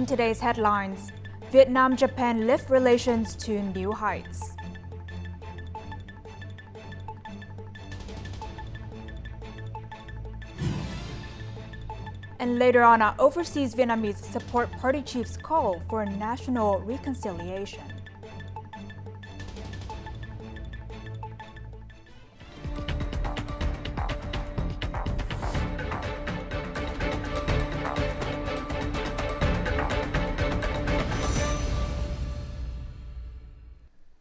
watching today's headlines. Vietnam-Japan lift relations to new heights. And later on, our overseas Vietnamese support party chiefs call for national reconciliation.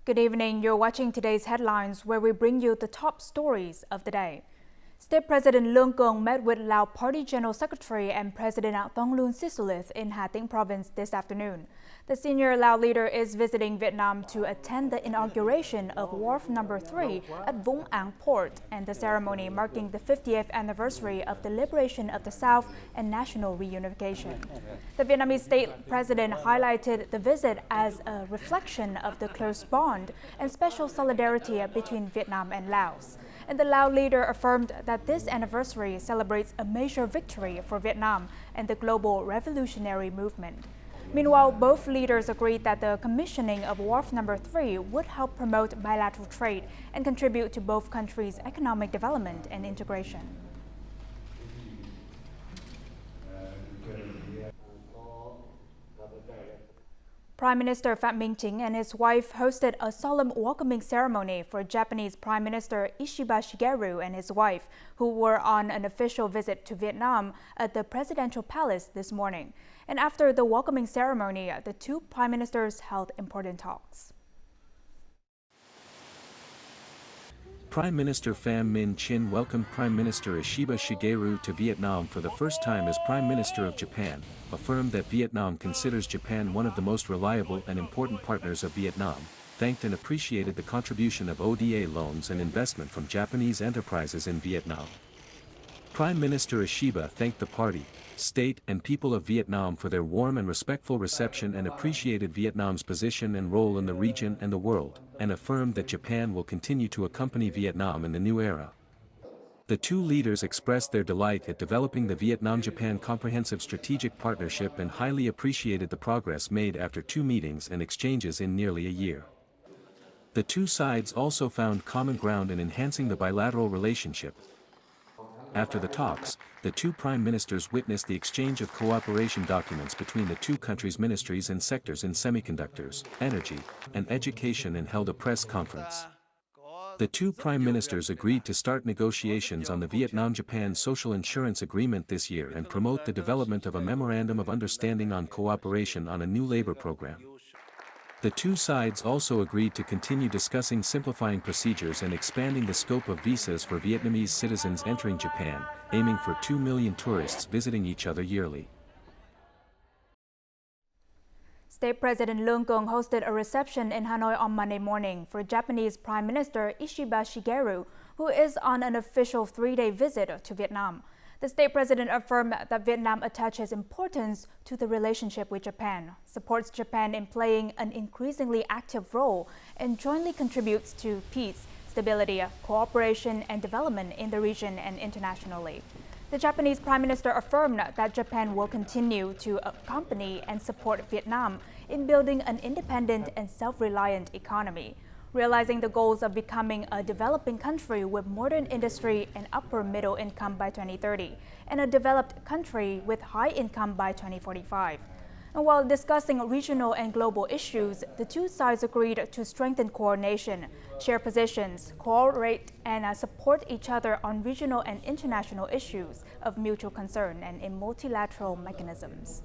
Good evening. You're watching today's headlines, where we bring you the top stories of the day. State President Nguyen Phu Trong met with Lao Party General Secretary and President Thong Loon Sisolith in Hà Tĩnh Province this afternoon. The senior Lao leader is visiting Vietnam to attend the inauguration of Wharf Number 3 at Vũng Áng Port and the ceremony marking the 50th anniversary of the liberation of the South and national reunification. The Vietnamese state president highlighted the visit as a reflection of the close bond and special solidarity between Vietnam and Laos. And the Lao leader affirmed that this anniversary celebrates a major victory for Vietnam and the global revolutionary movement. Meanwhile, both leaders agreed that the commissioning of Wharf Number 3 would help promote bilateral trade and contribute to both countries' economic development and integration. Prime Minister Phạm Minh Chính and his wife hosted a solemn welcoming ceremony for Japanese Prime Minister Ishiba Shigeru and his wife, who were on an official visit to Vietnam at the presidential palace this morning. And after the welcoming ceremony, the two prime ministers held important talks. Prime Minister Pham Minh Chinh welcomed Prime Minister Ishiba Shigeru to Vietnam for the first time as Prime Minister of Japan, affirmed that Vietnam considers Japan one of the most reliable and important partners of Vietnam, thanked and appreciated the contribution of ODA loans and investment from Japanese enterprises in Vietnam. Prime Minister Ishiba thanked the party, state and people of Vietnam for their warm and respectful reception and appreciated Vietnam's position and role in the region and the world, and affirmed that Japan will continue to accompany Vietnam in the new era. The two leaders expressed their delight at developing the Vietnam-Japan Comprehensive Strategic Partnership and highly appreciated the progress made after two meetings and exchanges in nearly a year. The two sides also found common ground in enhancing the bilateral relationship. After the talks, the two prime ministers witnessed the exchange of cooperation documents between the two countries' ministries and sectors in semiconductors, energy, and education and held a press conference. The two prime ministers agreed to start negotiations on the Vietnam-Japan Social Insurance Agreement this year and promote the development of a memorandum of understanding on cooperation on a new labor program. The two sides also agreed to continue discussing simplifying procedures and expanding the scope of visas for Vietnamese citizens entering Japan, aiming for 2 million tourists visiting each other yearly. State President Nguyen Phu Trong hosted a reception in Hanoi on Monday morning for Japanese Prime Minister Ishiba Shigeru, who is on an official 3-day visit to Vietnam. The state president affirmed that Vietnam attaches importance to the relationship with Japan, supports Japan in playing an increasingly active role, and jointly contributes to peace, stability, cooperation, and development in the region and internationally. The Japanese Prime Minister affirmed that Japan will continue to accompany and support Vietnam in building an independent and self-reliant economy, realizing the goals of becoming a developing country with modern industry and upper middle income by 2030, and a developed country with high income by 2045. And while discussing regional and global issues, the two sides agreed to strengthen coordination, share positions, cooperate, and support each other on regional and international issues of mutual concern and in multilateral mechanisms.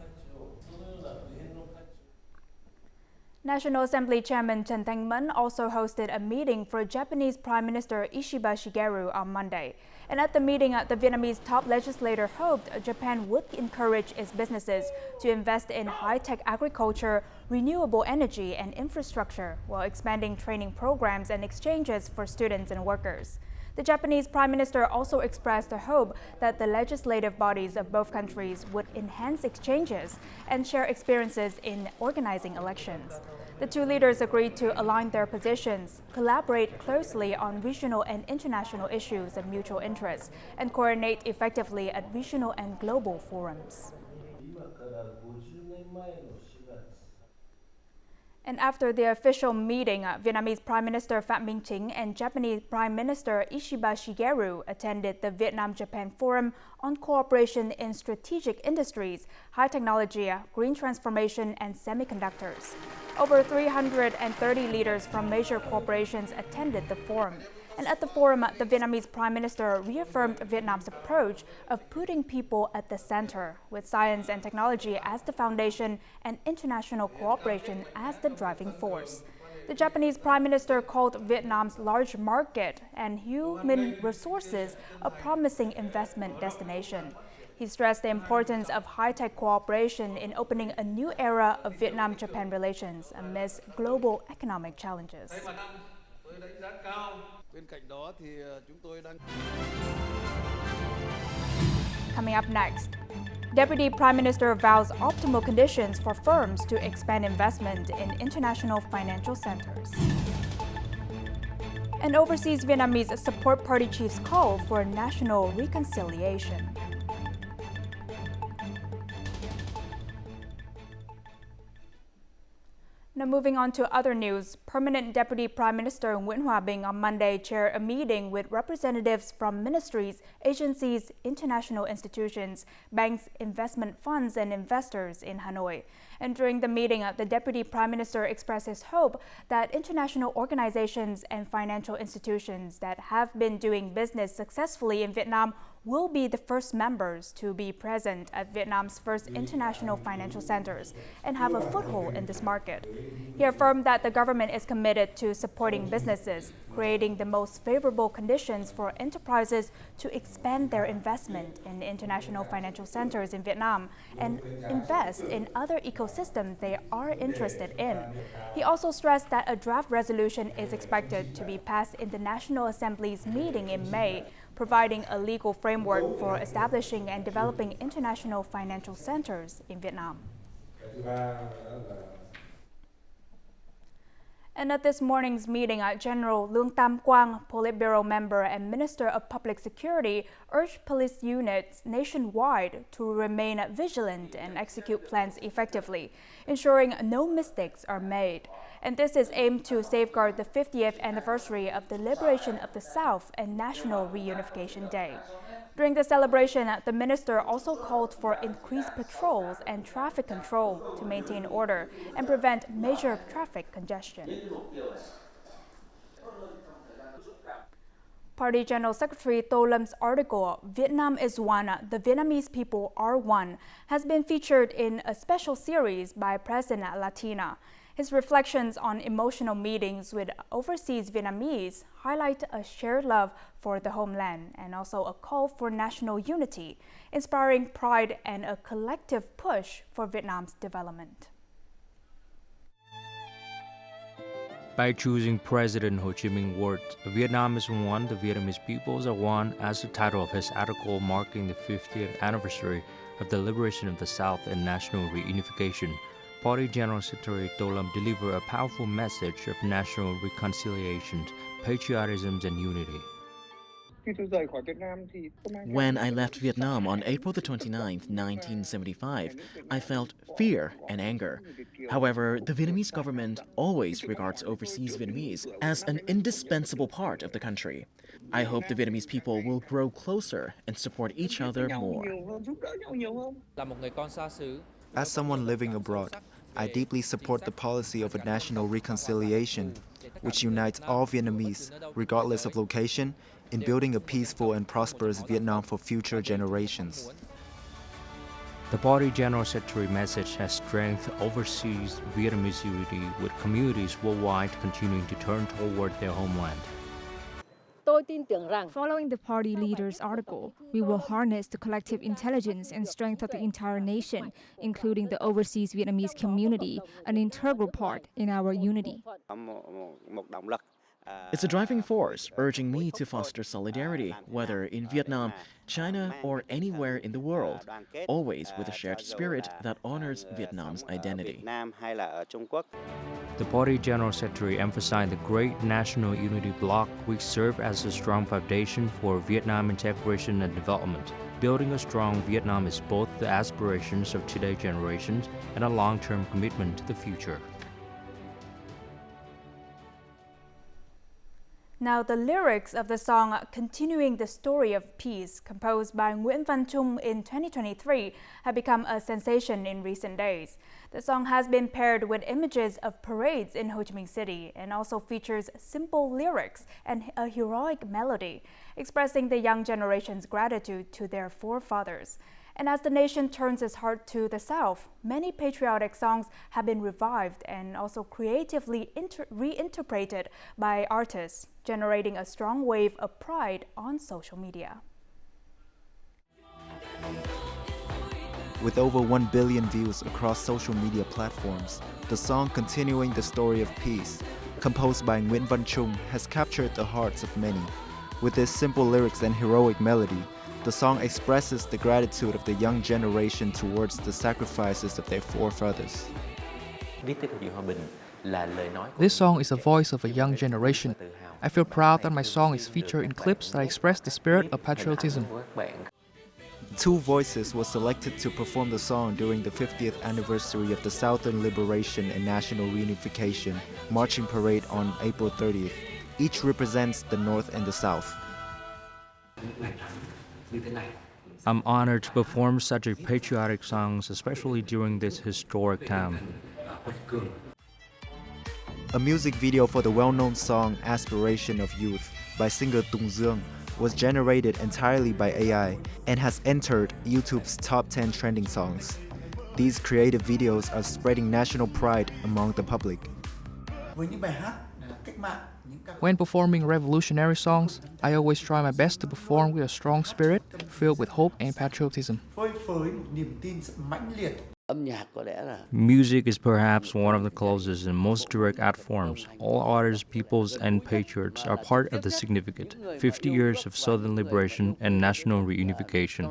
National Assembly Chairman Trần Thanh Mẫn also hosted a meeting for Japanese Prime Minister Ishiba Shigeru on Monday. And at the meeting, the Vietnamese top legislator hoped Japan would encourage its businesses to invest in high-tech agriculture, renewable energy, and infrastructure, while expanding training programs and exchanges for students and workers. The Japanese Prime Minister also expressed a hope that the legislative bodies of both countries would enhance exchanges and share experiences in organizing elections. The two leaders agreed to align their positions, collaborate closely on regional and international issues of mutual interest, and coordinate effectively at regional and global forums. And after the official meeting, Vietnamese Prime Minister Phạm Minh Chính and Japanese Prime Minister Ishiba Shigeru attended the VietnamJapan Forum on cooperation in strategic industries, high technology, green transformation, and semiconductors. Over 330 leaders from major corporations attended the forum. And at the forum, the Vietnamese Prime Minister reaffirmed Vietnam's approach of putting people at the center, with science and technology as the foundation and international cooperation as the driving force. The Japanese Prime Minister called Vietnam's large market and human resources a promising investment destination. He stressed the importance of high-tech cooperation in opening a new era of Vietnam-Japan relations amidst global economic challenges. Coming up next, Deputy Prime Minister vows optimal conditions for firms to expand investment in international financial centers. And overseas Vietnamese support party chiefs call for national reconciliation. Now moving on to other news, Permanent Deputy Prime Minister Nguyen Phu Trong on Monday chaired a meeting with representatives from ministries, agencies, international institutions, banks, investment funds, and investors in Hanoi. And during the meeting, the Deputy Prime Minister expressed his hope that international organizations and financial institutions that have been doing business successfully in Vietnam will be the first members to be present at Vietnam's first international financial centers and have a foothold in this market. He affirmed that the government is committed to supporting businesses, creating the most favorable conditions for enterprises to expand their investment in international financial centers in Vietnam and invest in other ecosystems they are interested in. He also stressed that a draft resolution is expected to be passed in the National Assembly's meeting in May, providing a legal framework for establishing and developing international financial centers in Vietnam. And at this morning's meeting, General Lương Tam Quang, Politburo member and Minister of Public Security, urged police units nationwide to remain vigilant and execute plans effectively, ensuring no mistakes are made. And this is aimed to safeguard the 50th anniversary of the liberation of the South and National Reunification Day. During the celebration, the minister also called for increased patrols and traffic control to maintain order and prevent major traffic congestion. Party General Secretary Tô Lâm article, Vietnam is One, the Vietnamese People Are One, has been featured in a special series by President Latina. His reflections on emotional meetings with overseas Vietnamese highlight a shared love for the homeland and also a call for national unity, inspiring pride and a collective push for Vietnam's development. By choosing President Ho Chi Minh words, Vietnam is one, the Vietnamese peoples are one, as the title of his article marking the 50th anniversary of the liberation of the South and national reunification, Party General Secretary Tô Lâm delivered a powerful message of national reconciliation, patriotism, and unity. When I left Vietnam on April the 29th, 1975, I felt fear and anger. However, the Vietnamese government always regards overseas Vietnamese as an indispensable part of the country. I hope the Vietnamese people will grow closer and support each other more. As someone living abroad, I deeply support the policy of a national reconciliation, which unites all Vietnamese, regardless of location, in building a peaceful and prosperous Vietnam for future generations. The Party General Secretary message has strengthened overseas Vietnamese unity, with communities worldwide continuing to turn toward their homeland. Following the party leader's article, we will harness the collective intelligence and strength of the entire nation, including the overseas Vietnamese community, an integral part in our unity. It's a driving force urging me to foster solidarity, whether in Vietnam, China, or anywhere in the world, always with a shared spirit that honors Vietnam's identity. The party General Secretary emphasized the great national unity bloc, which serve as a strong foundation for Vietnam integration and development. Building a strong Vietnam is both the aspirations of today's generations and a long-term commitment to the future. Now, the lyrics of the song Continuing the Story of Peace, composed by Nguyen Phu Trong in 2023, have become a sensation in recent days. The song has been paired with images of parades in Ho Chi Minh City and also features simple lyrics and a heroic melody, expressing the young generation's gratitude to their forefathers. And as the nation turns its heart to the South, many patriotic songs have been revived and also creatively reinterpreted by artists, generating a strong wave of pride on social media. With over 1 billion views across social media platforms, the song Continuing the Story of Peace, composed by Nguyen Phu Trong, has captured the hearts of many. With its simple lyrics and heroic melody, the song expresses the gratitude of the young generation towards the sacrifices of their forefathers. This song is a voice of a young generation. I feel proud that my song is featured in clips that express the spirit of patriotism. 2 voices were selected to perform the song during the 50th anniversary of the Southern Liberation and National Reunification marching parade on April 30th. Each represents the North and the South. I'm honored to perform such a patriotic songs, especially during this historic time. A music video for the well-known song Aspiration of Youth by singer Tung Dương was generated entirely by AI and has entered YouTube's top 10 trending songs. These creative videos are spreading national pride among the public. When performing revolutionary songs, I always try my best to perform with a strong spirit, filled with hope and patriotism. Music is perhaps one of the closest and most direct art forms. All artists, peoples, and patriots are part of the significant 50 years of Southern liberation and national reunification.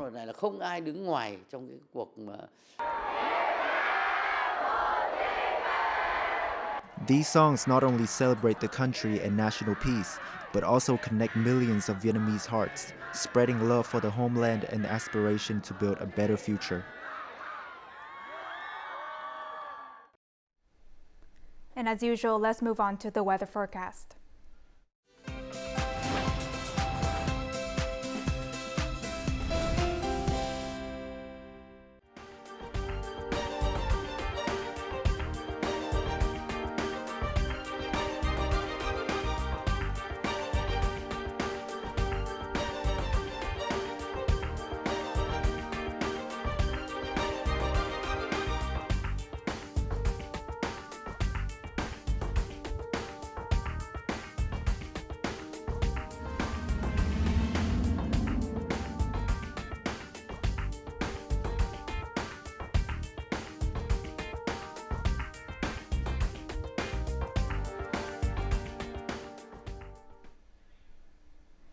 These songs not only celebrate the country and national peace, but also connect millions of Vietnamese hearts, spreading love for the homeland and the aspiration to build a better future. And as usual, let's move on to the weather forecast.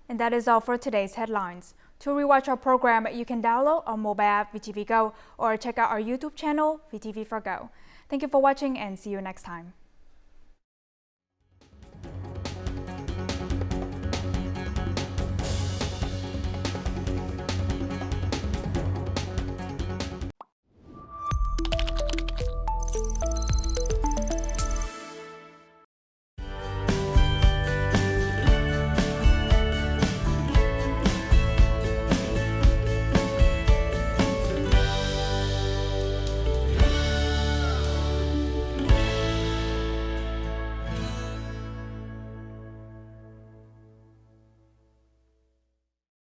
And that is all for today's headlines. To rewatch our program, you can download our mobile app VTVgo or check out our YouTube channel VTV4Go. Thank you for watching and see you next time.